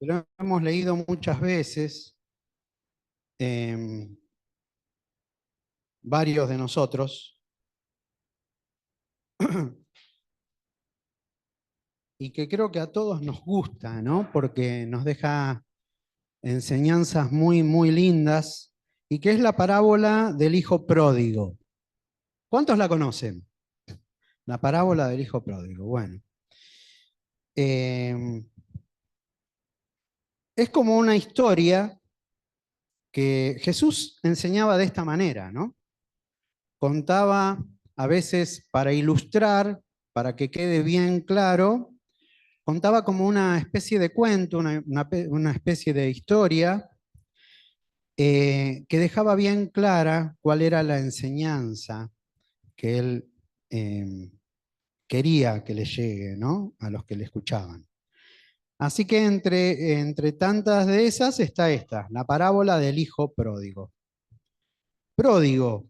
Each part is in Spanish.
lo hemos leído muchas veces, eh, varios de nosotros, y que creo que a todos nos gusta, ¿no? Porque nos deja enseñanzas muy, muy lindas, y que es la parábola del hijo pródigo. ¿Cuántos la conocen? La parábola del hijo pródigo. Bueno, eh, es como una historia que Jesús enseñaba de esta manera, ¿no? Contaba a veces para ilustrar, para que quede bien claro, contaba como una especie de cuento, una especie de historia, que dejaba bien clara cuál era la enseñanza que él eh, quería que le llegue, ¿no? A los que le escuchaban. Así que entre tantas de esas está esta, la parábola del hijo pródigo. Pródigo.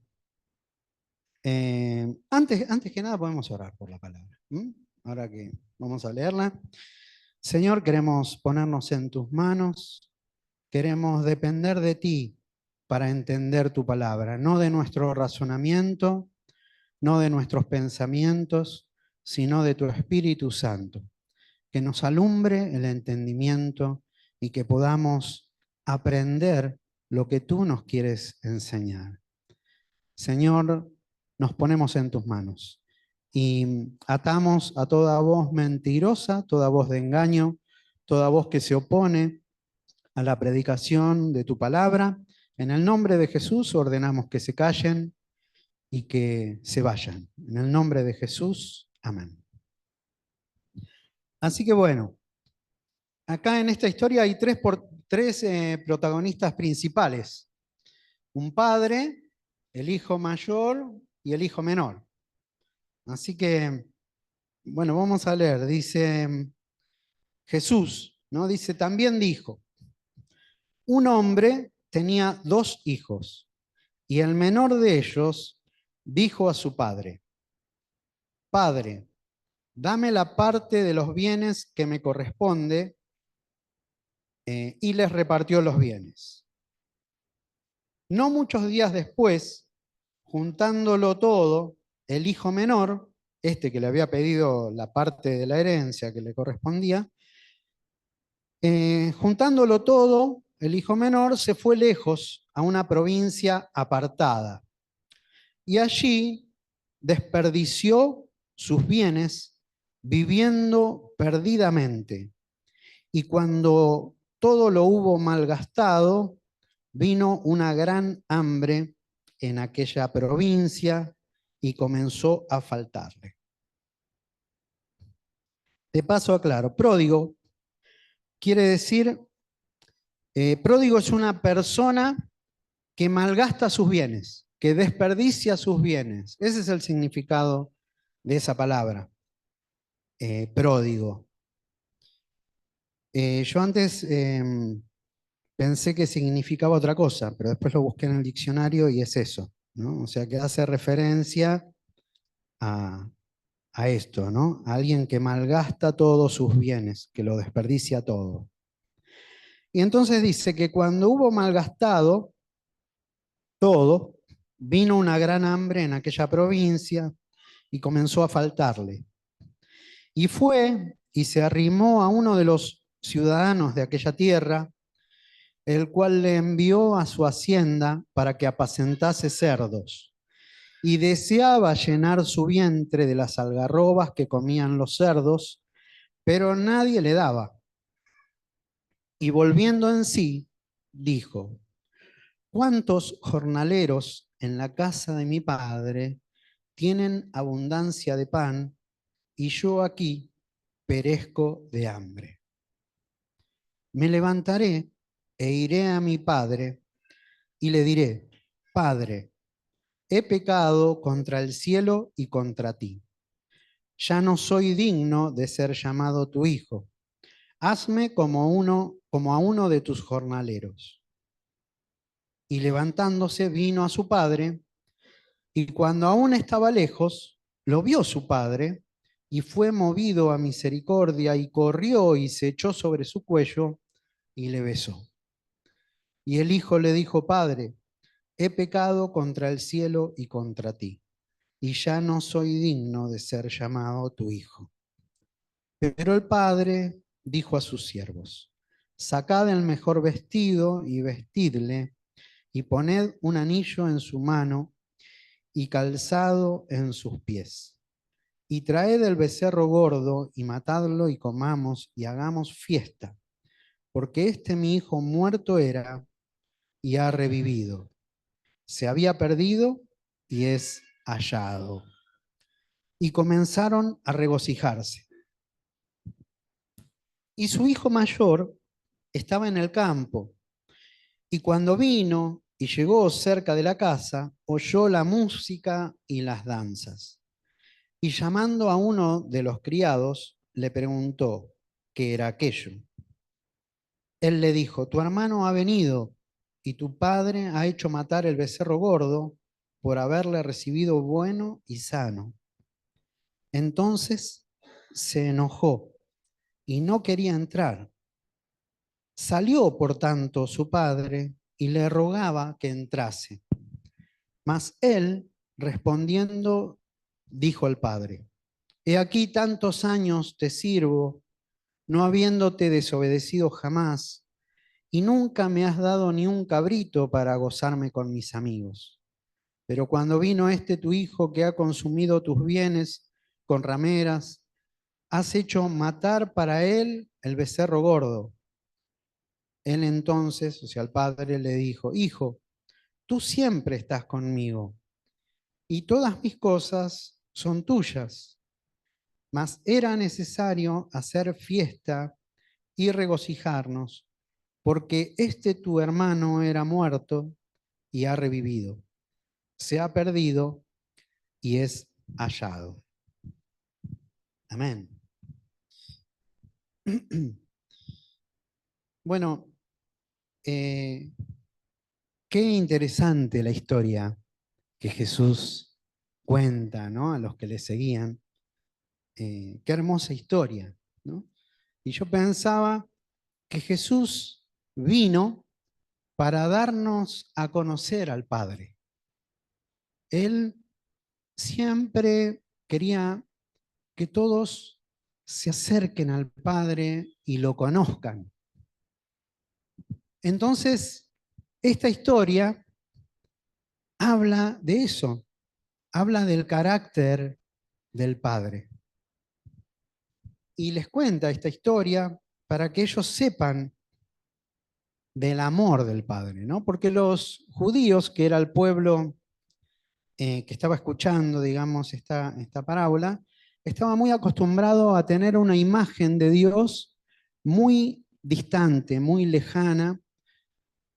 Antes que nada podemos orar por la palabra. Ahora que vamos a leerla. Señor, queremos ponernos en tus manos, queremos depender de ti para entender tu palabra, no de nuestro razonamiento, no de nuestros pensamientos, sino de tu Espíritu Santo, que nos alumbre el entendimiento y que podamos aprender lo que tú nos quieres enseñar. Señor, nos ponemos en tus manos y atamos a toda voz mentirosa, toda voz de engaño, toda voz que se opone a la predicación de tu palabra. En el nombre de Jesús ordenamos que se callen y que se vayan. En el nombre de Jesús, amén. Así que bueno, acá en esta historia hay tres protagonistas principales. Un padre, el hijo mayor y el hijo menor. Así que, bueno, vamos a leer. Dice Jesús, ¿no? Dice, también dijo, un hombre tenía dos hijos y el menor de ellos dijo a su padre, Padre, dame la parte de los bienes que me corresponde, y les repartió los bienes. No muchos días después, juntándolo todo, el hijo menor, este que le había pedido la parte de la herencia que le correspondía, juntándolo todo, el hijo menor se fue lejos a una provincia apartada y allí desperdició sus bienes viviendo perdidamente. Y cuando todo lo hubo malgastado, vino una gran hambre en aquella provincia y comenzó a faltarle. De paso aclaro, pródigo quiere decir, pródigo es una persona que malgasta sus bienes, que desperdicia sus bienes. Ese es el significado de esa palabra, pródigo. Yo antes pensé que significaba otra cosa, pero después lo busqué en el diccionario y es eso, ¿no? O sea, que hace referencia a, a esto, ¿no? A alguien que malgasta todos sus bienes, que lo desperdicia todo. Y entonces dice que cuando hubo malgastado todo, vino una gran hambre en aquella provincia y comenzó a faltarle. Y fue y se arrimó a uno de los ciudadanos de aquella tierra, el cual le envió a su hacienda para que apacentase cerdos. Y deseaba llenar su vientre de las algarrobas que comían los cerdos, pero nadie le daba. Y volviendo en sí, dijo, ¿cuántos jornaleros en la casa de mi padre tienen abundancia de pan y yo aquí perezco de hambre? Me levantaré e iré a mi padre y le diré, Padre, he pecado contra el cielo y contra ti. Ya no soy digno de ser llamado tu hijo. Hazme como a uno de tus jornaleros. Y levantándose vino a su padre, y cuando aún estaba lejos, lo vio su padre, y fue movido a misericordia y corrió y se echó sobre su cuello y le besó. Y el hijo le dijo: Padre, he pecado contra el cielo y contra ti, y ya no soy digno de ser llamado tu hijo. Pero el padre dijo a sus siervos: Sacad el mejor vestido y vestidle, y poned un anillo en su mano y calzado en sus pies. Y traed el becerro gordo y matadlo y comamos y hagamos fiesta, porque este mi hijo muerto era y ha revivido. Se había perdido y es hallado. Y comenzaron a regocijarse. Y su hijo mayor estaba en el campo, y cuando vino y llegó cerca de la casa, oyó la música y las danzas. Y llamando a uno de los criados, le preguntó qué era aquello. Él le dijo: Tu hermano ha venido, y tu padre ha hecho matar el becerro gordo por haberle recibido bueno y sano. Entonces se enojó y no quería entrar. Salió, por tanto, su padre y le rogaba que entrase. Mas él, respondiendo, dijo al padre: He aquí tantos años te sirvo, no habiéndote desobedecido jamás, y nunca me has dado ni un cabrito para gozarme con mis amigos. Pero cuando vino este tu hijo que ha consumido tus bienes con rameras, has hecho matar para él el becerro gordo. Él entonces, o sea, el padre le dijo: Hijo, tú siempre estás conmigo y todas mis cosas son tuyas, mas era necesario hacer fiesta y regocijarnos, porque este tu hermano era muerto y ha revivido, se ha perdido y es hallado. Amén. Bueno, eh, qué interesante la historia que Jesús cuenta, ¿no?, a los que le seguían. Qué hermosa historia, ¿no? Y yo pensaba que Jesús vino para darnos a conocer al Padre. Él siempre quería que todos se acerquen al Padre y lo conozcan. Entonces, esta historia habla de eso, habla del carácter del Padre. Y les cuenta esta historia para que ellos sepan del amor del Padre, ¿no? Porque los judíos, que era el pueblo que estaba escuchando, digamos, esta parábola, estaba muy acostumbrado a tener una imagen de Dios muy distante, muy lejana,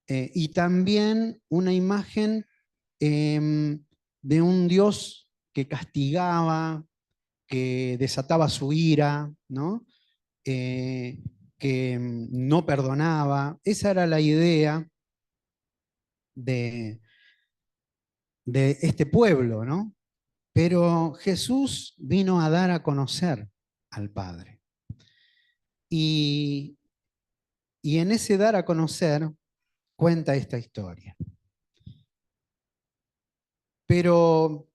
y también una imagen de un Dios que castigaba, que desataba su ira, ¿no? Eh, que no perdonaba. Esa era la idea de, de este pueblo, ¿no? Pero Jesús vino a dar a conocer al Padre. Y, y en ese dar a conocer cuenta esta historia. Pero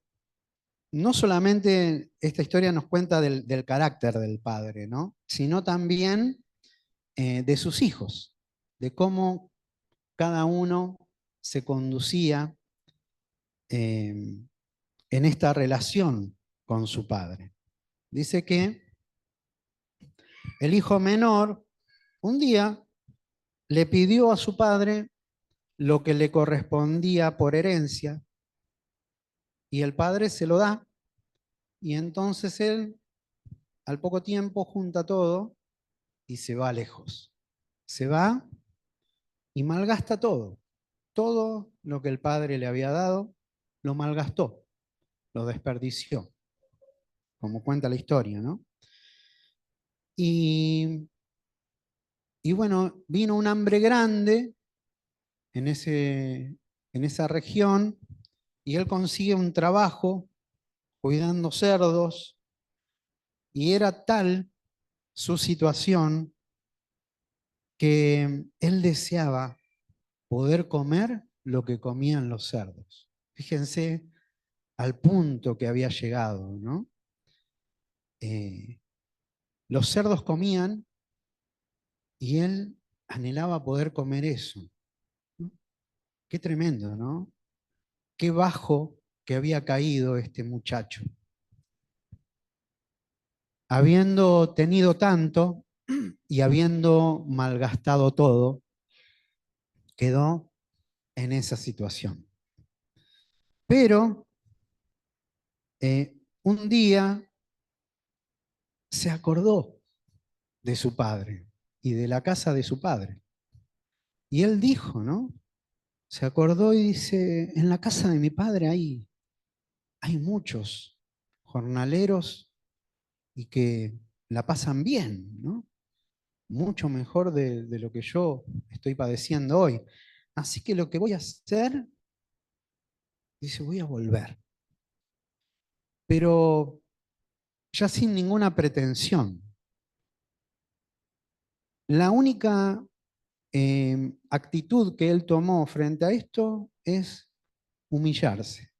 no solamente esta historia nos cuenta del carácter del Padre, ¿no?, sino también de sus hijos, de cómo cada uno se conducía eh, en esta relación con su padre. Dice que el hijo menor un día le pidió a su padre lo que le correspondía por herencia y el padre se lo da, y entonces él al poco tiempo junta todo y se va lejos. Se va y malgasta todo. Todo lo que el padre le había dado lo malgastó, lo desperdició, como cuenta la historia, ¿no? Y, y bueno, vino un hambre grande en, en esa región, y él consigue un trabajo cuidando cerdos, Y era tal su situación que él deseaba poder comer lo que comían los cerdos. Fíjense al punto que había llegado, ¿no? Eh, los cerdos comían y él anhelaba poder comer eso, ¿no? Qué tremendo, ¿no? Qué bajo que había caído este muchacho. Habiendo tenido tanto y habiendo malgastado todo, quedó en esa situación. Pero un día se acordó de su padre y de la casa de su padre. Y él dijo, ¿no? Se acordó y dice, en la casa de mi padre hay muchos jornaleros y que la pasan bien, ¿no? Mucho mejor de lo que yo estoy padeciendo hoy. Así que lo que voy a hacer, dice, voy a volver. Pero ya sin ninguna pretensión. La única actitud que él tomó frente a esto es humillarse,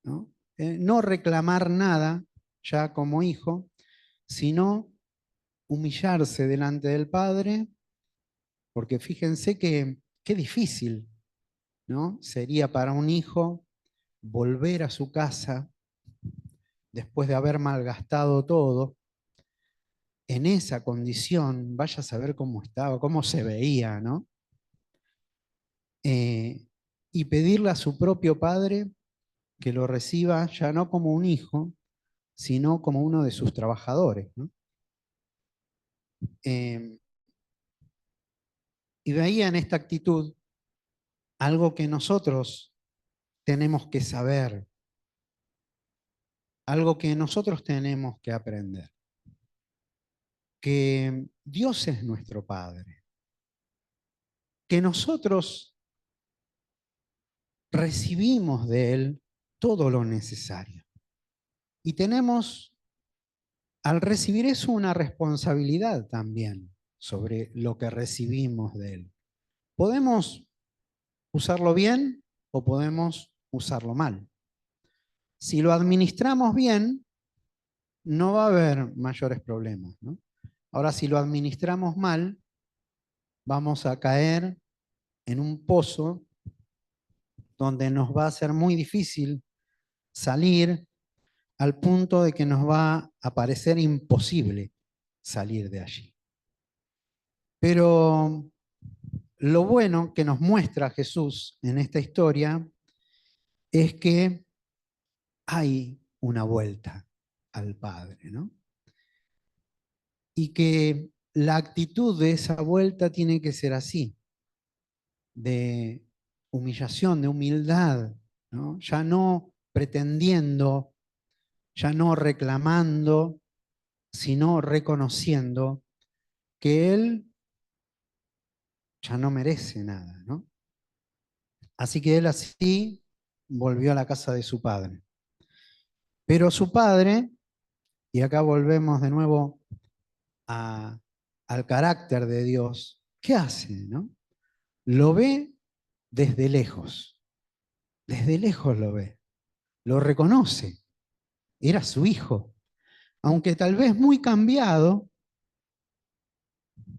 ¿no? No reclamar nada ya como hijo, sino humillarse delante del Padre, porque fíjense que qué difícil, ¿no? Sería para un hijo volver a su casa después de haber malgastado todo, en esa condición, vaya a saber cómo estaba, cómo se veía, ¿no? Eh, y pedirle a su propio padre que lo reciba ya no como un hijo, sino como uno de sus trabajadores, ¿no? Eh, y veía en esta actitud algo que nosotros tenemos que saber, algo que nosotros tenemos que aprender, que Dios es nuestro Padre, que nosotros recibimos de Él todo lo necesario. Y tenemos, al recibir eso, una responsabilidad también sobre lo que recibimos de Él. Podemos usarlo bien o podemos usarlo mal. Si lo administramos bien, no va a haber mayores problemas, ¿no? Ahora, si lo administramos mal, vamos a caer en un pozo donde nos va a ser muy difícil salir, al punto de que nos va a parecer imposible salir de allí. Pero lo bueno que nos muestra Jesús en esta historia es que hay una vuelta al Padre, ¿no? Y que la actitud de esa vuelta tiene que ser así, de humillación, de humildad, ¿no? Ya no pretendiendo, ya no reclamando, sino reconociendo que Él ya no merece nada, ¿no? Así que Él así volvió a la casa de su padre. Pero su padre, y acá volvemos de nuevo a- al carácter de Dios, ¿qué hace, no? Lo ve desde lejos lo ve, lo reconoce, era su hijo, aunque tal vez muy cambiado,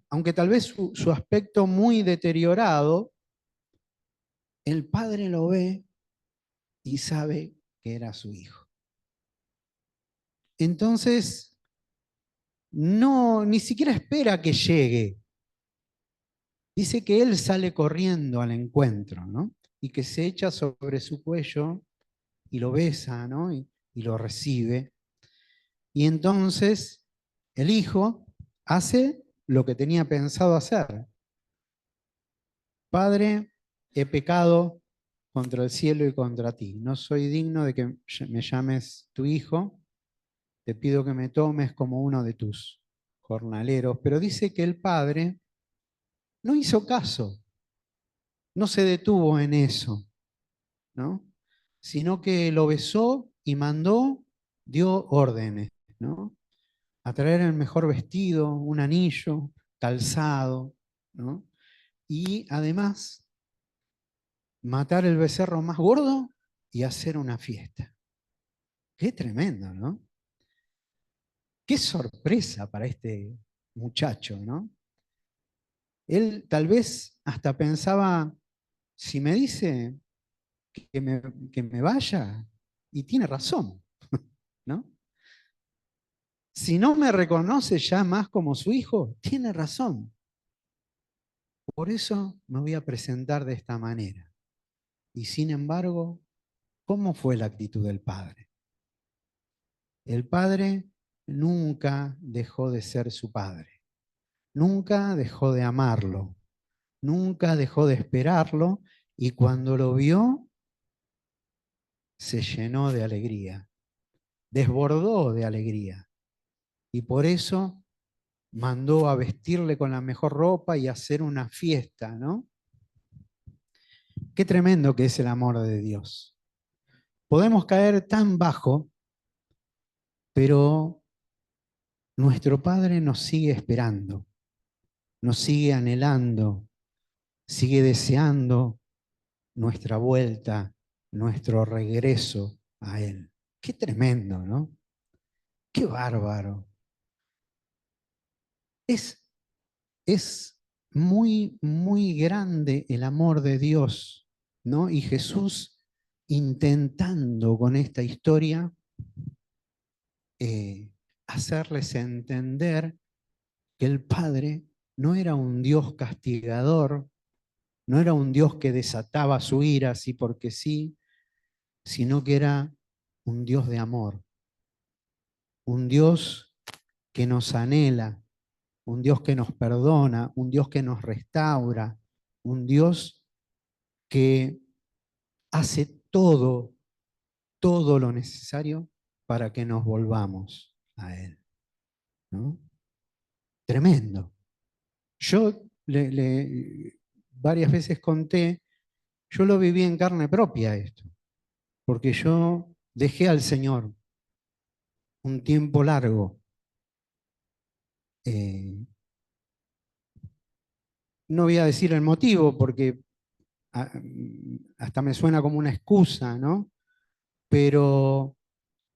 aunque tal vez su aspecto muy deteriorado, el padre lo ve y sabe que era su hijo. Entonces, no, ni siquiera espera que llegue. Dice que él sale corriendo al encuentro, ¿no? Y que se echa sobre su cuello y lo besa, ¿no? Y lo recibe. Y entonces el hijo hace lo que tenía pensado hacer. Padre, he pecado contra el cielo y contra ti. No soy digno de que me llames tu hijo. Te pido que me tomes como uno de tus jornaleros. Pero dice que el padre no hizo caso, no se detuvo en eso, ¿no? Sino que lo besó y mandó, dio órdenes, ¿no? a traer el mejor vestido, un anillo, calzado, ¿no? Y además matar el becerro más gordo y hacer una fiesta. Qué tremendo, ¿no? Qué sorpresa para este muchacho, ¿no? Él tal vez hasta pensaba, si me dice que me, que me vaya, y tiene razón, ¿no? Si no me reconoce ya más como su hijo, tiene razón. Por eso me voy a presentar de esta manera. Y sin embargo, ¿cómo fue la actitud del padre? El padre nunca dejó de ser su padre, nunca dejó de amarlo, nunca dejó de esperarlo y cuando lo vio se llenó de alegría, desbordó de alegría y por eso mandó a vestirle con la mejor ropa y hacer una fiesta, ¿no? Qué tremendo que es el amor de Dios. Podemos caer tan bajo, pero nuestro Padre nos sigue esperando, nos sigue anhelando, sigue deseando nuestra vuelta, nuestro regreso a Él. Qué tremendo, ¿no? Qué bárbaro. Es, es muy, muy grande el amor de Dios, ¿no? Y Jesús intentando con esta historia eh, hacerles entender que el Padre no era un Dios castigador, no era un Dios que desataba su ira así porque sí, sino que era un Dios de amor, un Dios que nos anhela, un Dios que nos perdona, un Dios que nos restaura, un Dios que hace todo, todo lo necesario para que nos volvamos a Él, ¿no? Tremendo. Yo varias veces conté, yo lo viví en carne propia esto, porque yo dejé al Señor un tiempo largo. eh, no voy a decir el motivo porque hasta me suena como una excusa, ¿no? Pero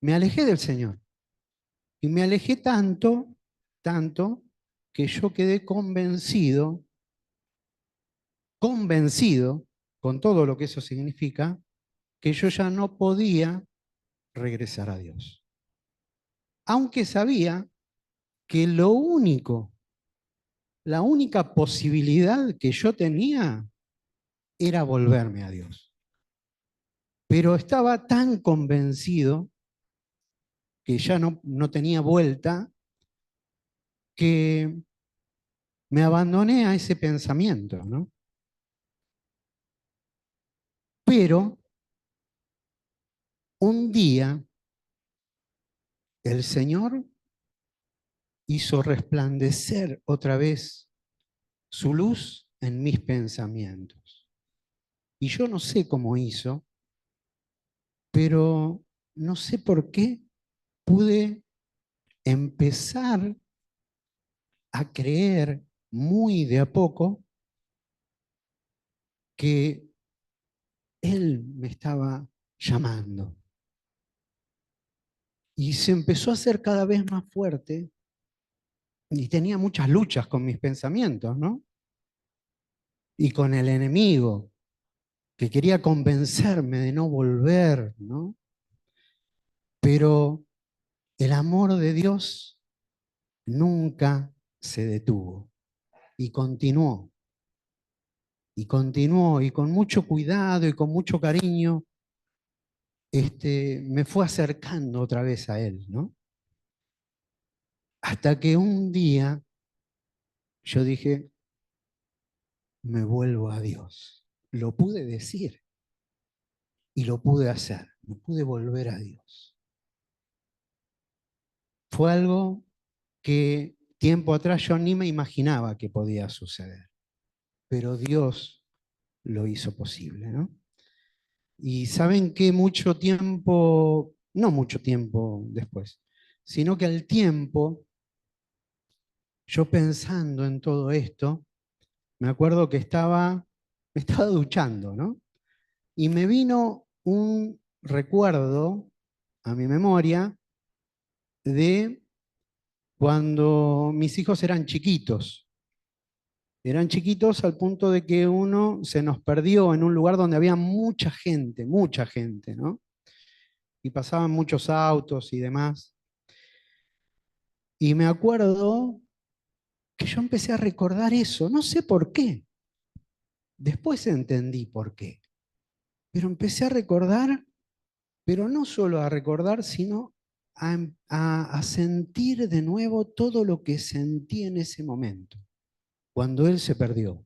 me alejé del Señor. Y me alejé tanto, tanto, que yo quedé convencido, convencido, con todo lo que eso significa, que yo ya no podía regresar a Dios. Aunque sabía que lo único, la única posibilidad que yo tenía era volverme a Dios. Pero estaba tan convencido que ya no tenía vuelta, que me abandoné a ese pensamiento, ¿no? Pero un día el Señor hizo resplandecer otra vez su luz en mis pensamientos. Y yo no sé cómo hizo, pero no sé por qué pude empezar a creer muy de a poco que Él me estaba llamando. Y se empezó a hacer cada vez más fuerte y tenía muchas luchas con mis pensamientos, ¿no? Y con el enemigo, que quería convencerme de no volver, ¿no? Pero el amor de Dios nunca se detuvo y continuó, y continuó, y con mucho cuidado y con mucho cariño, me fue acercando otra vez a Él, ¿no? Hasta que un día yo dije, me vuelvo a Dios. Lo pude decir y lo pude hacer, me pude volver a Dios. Fue algo que tiempo atrás yo ni me imaginaba que podía suceder, pero Dios lo hizo posible, ¿no? Y saben que mucho tiempo, no mucho tiempo después, sino que al tiempo yo pensando en todo esto, me acuerdo que me estaba duchando, ¿no? Y me vino un recuerdo a mi memoria de cuando mis hijos eran chiquitos. Eran chiquitos al punto de que uno se nos perdió en un lugar donde había mucha gente, ¿no? Y pasaban muchos autos y demás. Y me acuerdo que yo empecé a recordar eso, no sé por qué. Después entendí por qué. Pero empecé a recordar, pero no solo a recordar, sino a sentir de nuevo todo lo que sentí en ese momento, cuando él se perdió.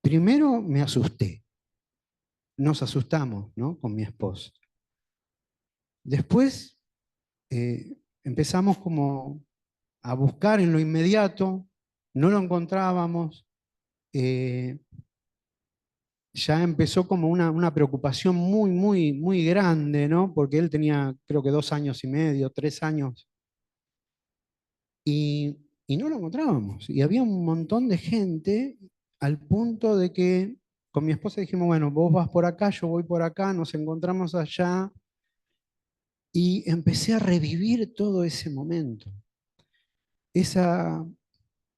Primero me asusté, nos asustamos, ¿no? Con mi esposa. Después empezamos como a buscar en lo inmediato, no lo encontrábamos, eh, ya empezó como una preocupación muy grande, ¿no? Porque él tenía creo que 2 años y medio, 3 años, y no lo encontrábamos. Y había un montón de gente al punto de que con mi esposa dijimos, bueno, vos vas por acá, yo voy por acá, nos encontramos allá, y empecé a revivir todo ese momento, esa,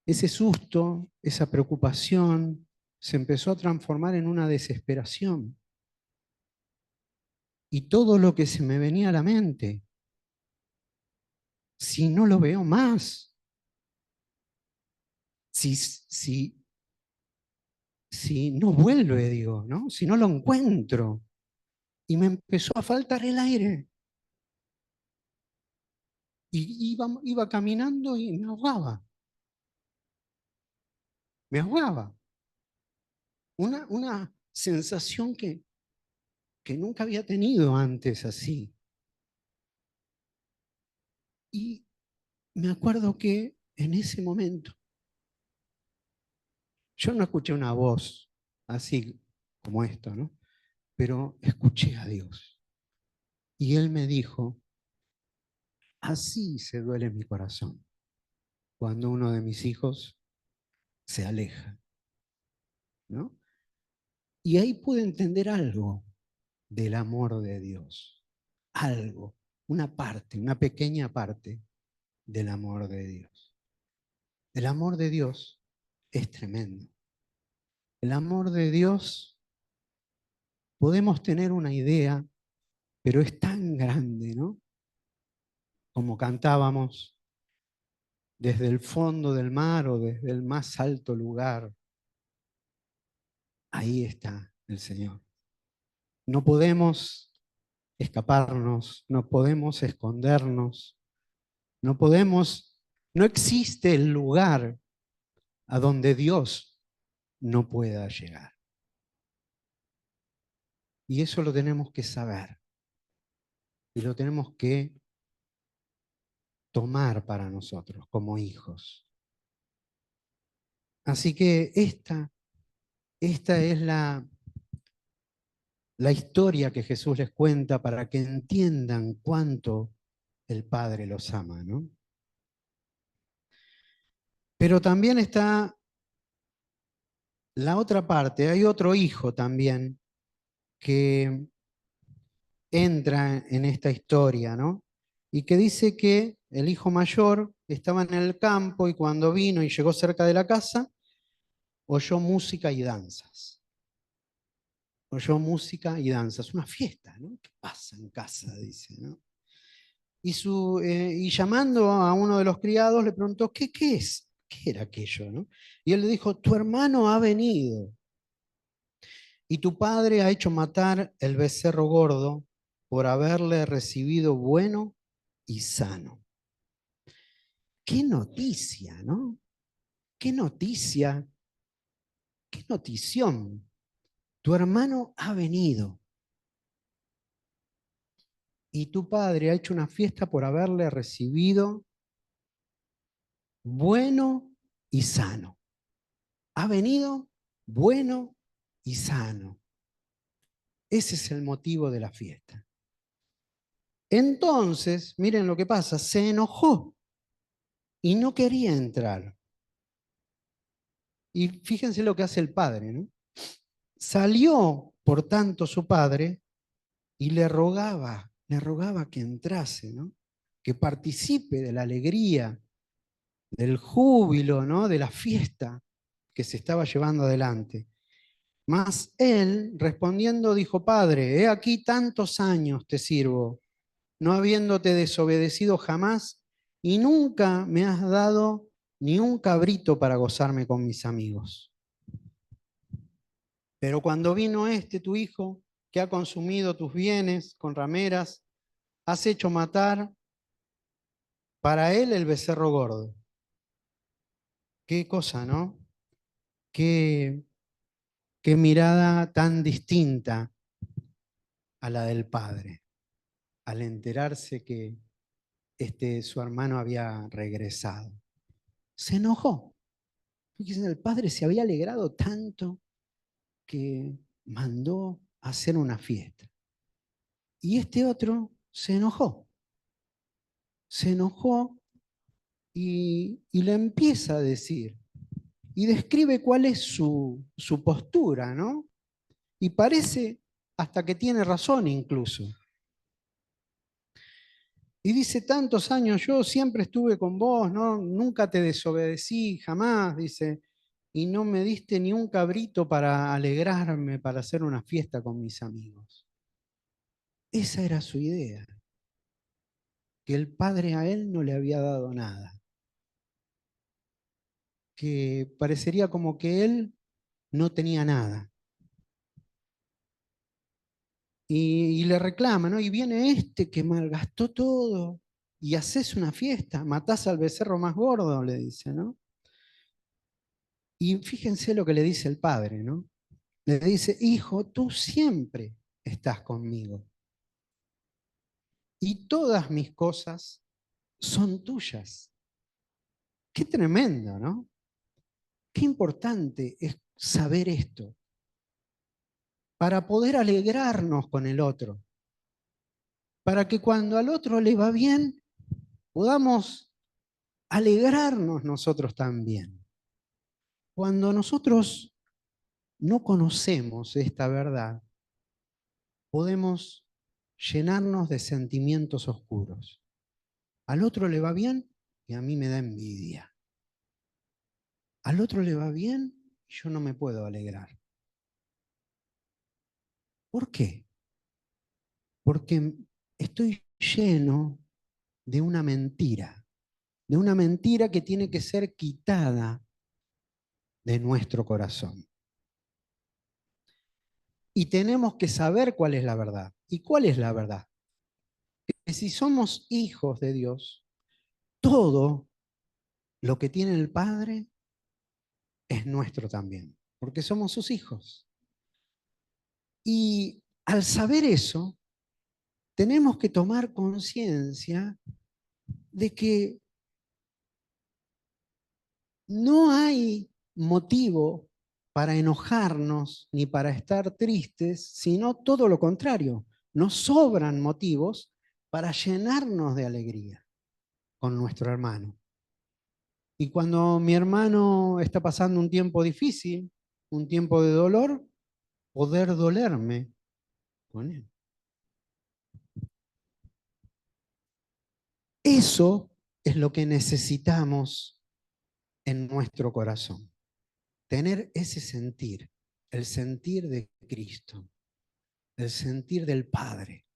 ese susto, esa preocupación, se empezó a transformar en una desesperación. Y todo lo que se me venía a la mente, si no lo veo más, si si no vuelve, digo, ¿no? Si no lo encuentro. Y me empezó a faltar el aire. Y iba caminando y me ahogaba. Me ahogaba. Una sensación que nunca había tenido antes así. Y me acuerdo que en ese momento yo no escuché una voz así como esto, ¿no? Pero escuché a Dios. Y Él me dijo, así se duele mi corazón cuando uno de mis hijos se aleja, ¿no? Y ahí pude entender algo del amor de Dios, algo, una parte, una pequeña parte del amor de Dios. El amor de Dios es tremendo. El amor de Dios, podemos tener una idea, pero es tan grande, ¿no? Como cantábamos, desde el fondo del mar o desde el más alto lugar, ahí está el Señor. No podemos escaparnos, no podemos escondernos, no existe el lugar a donde Dios no pueda llegar. Y eso lo tenemos que saber y lo tenemos que tomar para nosotros como hijos. Así que esta es la historia que Jesús les cuenta para que entiendan cuánto el Padre los ama, ¿no? Pero también está la otra parte, hay otro hijo también que entra en esta historia, ¿no? Y que dice que el hijo mayor estaba en el campo y cuando vino y llegó cerca de la casa, oyó música y danzas. Oyó música y danzas, una fiesta, ¿no? ¿Qué pasa en casa? Dice, ¿no? Y llamando a uno de los criados le preguntó, ¿qué es? ¿Qué era aquello? ¿No? Y él le dijo, tu hermano ha venido y tu padre ha hecho matar el becerro gordo por haberle recibido bueno y sano. Qué noticia, ¿no? Qué noticia, qué notición. Tu hermano ha venido y tu padre ha hecho una fiesta por haberle recibido bueno y sano. Ha venido bueno y sano. Ese es el motivo de la fiesta. Entonces, miren lo que pasa, se enojó y no quería entrar. Y fíjense lo que hace el padre, ¿no? Salió, por tanto, su padre y le rogaba que entrase, ¿no? Que participe de la alegría, del júbilo, ¿no? De la fiesta que se estaba llevando adelante. Mas él, respondiendo, dijo: Padre, he aquí tantos años te sirvo, no habiéndote desobedecido jamás, y nunca me has dado ni un cabrito para gozarme con mis amigos. Pero cuando vino este tu hijo, que ha consumido tus bienes con rameras, has hecho matar para él el becerro gordo. Qué cosa, ¿no? Qué, qué mirada tan distinta a la del padre, al enterarse que su hermano había regresado. Se enojó. Fíjense, el padre se había alegrado tanto que mandó a hacer una fiesta. Y este otro se enojó. Se enojó y le empieza a decir, y describe cuál es su postura, ¿no? Y parece hasta que tiene razón incluso. Y dice: tantos años yo siempre estuve con vos, ¿no? Nunca te desobedecí, jamás, dice, y no me diste ni un cabrito para alegrarme, para hacer una fiesta con mis amigos. Esa era su idea, que el padre a él no le había dado nada, que parecería como que él no tenía nada. Y le reclama, ¿no? Y viene este que malgastó todo y haces una fiesta, matás al becerro más gordo, le dice, ¿no? Y fíjense lo que le dice el padre, ¿no? Le dice: hijo, tú siempre estás conmigo y todas mis cosas son tuyas. Qué tremendo, ¿no? Qué importante es saber esto para poder alegrarnos con el otro, para que cuando al otro le va bien, podamos alegrarnos nosotros también. Cuando nosotros no conocemos esta verdad, podemos llenarnos de sentimientos oscuros. Al otro le va bien y a mí me da envidia. Al otro le va bien y yo no me puedo alegrar. ¿Por qué? Porque estoy lleno de una mentira que tiene que ser quitada de nuestro corazón. Y tenemos que saber cuál es la verdad. ¿Y cuál es la verdad? Que si somos hijos de Dios, todo lo que tiene el Padre es nuestro también, porque somos sus hijos. Y al saber eso, tenemos que tomar conciencia de que no hay motivo para enojarnos ni para estar tristes, sino todo lo contrario. Nos sobran motivos para llenarnos de alegría con nuestro hermano. Y cuando mi hermano está pasando un tiempo difícil, un tiempo de dolor, poder dolerme con él. Eso es lo que necesitamos en nuestro corazón. Tener ese sentir, el sentir de Cristo, el sentir del Padre,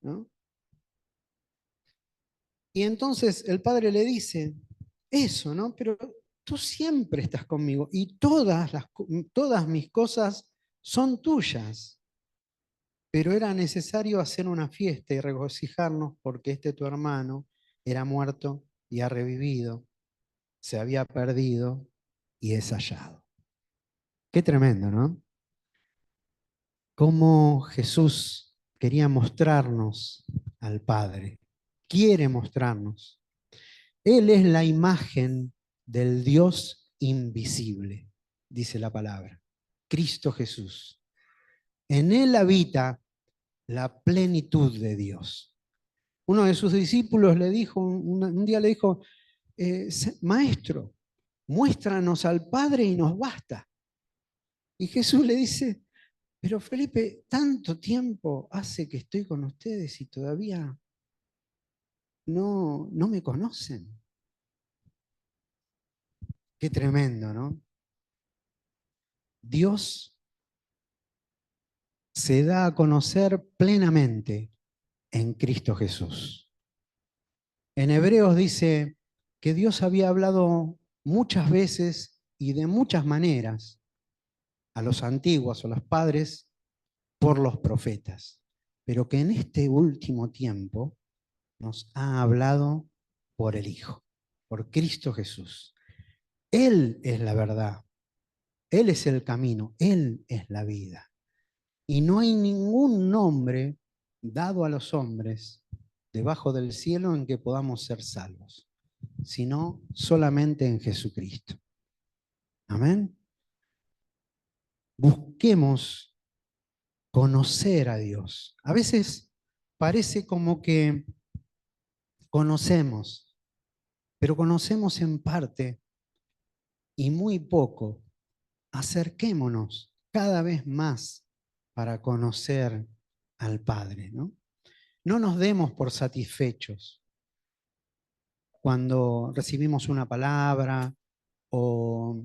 ¿no? Y entonces el Padre le dice eso, ¿no? Pero tú siempre estás conmigo y todas mis cosas son tuyas. Pero era necesario hacer una fiesta y regocijarnos porque este tu hermano era muerto y ha revivido, se había perdido y es hallado. Qué tremendo, ¿no? Cómo Jesús quería mostrarnos al Padre, quiere mostrarnos. Él es la imagen del Dios invisible, dice la palabra. Cristo Jesús. En Él habita la plenitud de Dios. Uno de sus discípulos le dijo, un día le dijo: Maestro, muéstranos al Padre y nos basta. Y Jesús le dice, pero Felipe, tanto tiempo hace que estoy con ustedes y todavía no me conocen. Qué tremendo, ¿no? Dios se da a conocer plenamente en Cristo Jesús. En Hebreos dice que Dios había hablado muchas veces y de muchas maneras a los antiguos, a los padres, por los profetas, pero que en este último tiempo nos ha hablado por el Hijo, por Cristo Jesús. Él es la verdad, Él es el camino, Él es la vida. Y no hay ningún nombre dado a los hombres debajo del cielo en que podamos ser salvos, sino solamente en Jesucristo. Amén. Busquemos conocer a Dios. A veces parece como que conocemos, pero conocemos en parte y muy poco. Acerquémonos cada vez más para conocer al Padre, ¿no? No nos demos por satisfechos cuando recibimos una palabra o,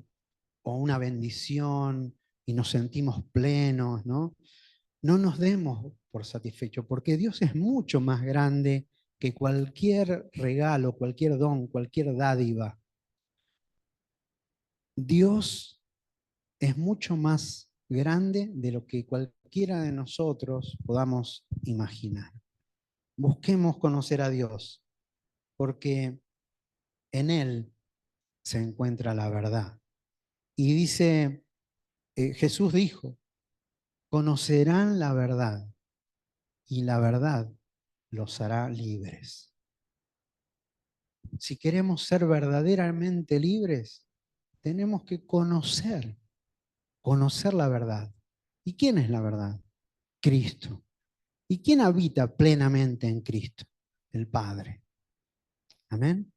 o una bendición y nos sentimos plenos, ¿no? No nos demos por satisfechos, porque Dios es mucho más grande que cualquier regalo, cualquier don, cualquier dádiva. Dios es mucho más grande de lo que cualquiera de nosotros podamos imaginar. Busquemos conocer a Dios, porque en Él se encuentra la verdad. Y dice, Jesús dijo, conocerán la verdad y la verdad los hará libres. Si queremos ser verdaderamente libres, tenemos que conocer la verdad. ¿Y quién es la verdad? Cristo. ¿Y quién habita plenamente en Cristo? El Padre. Amén.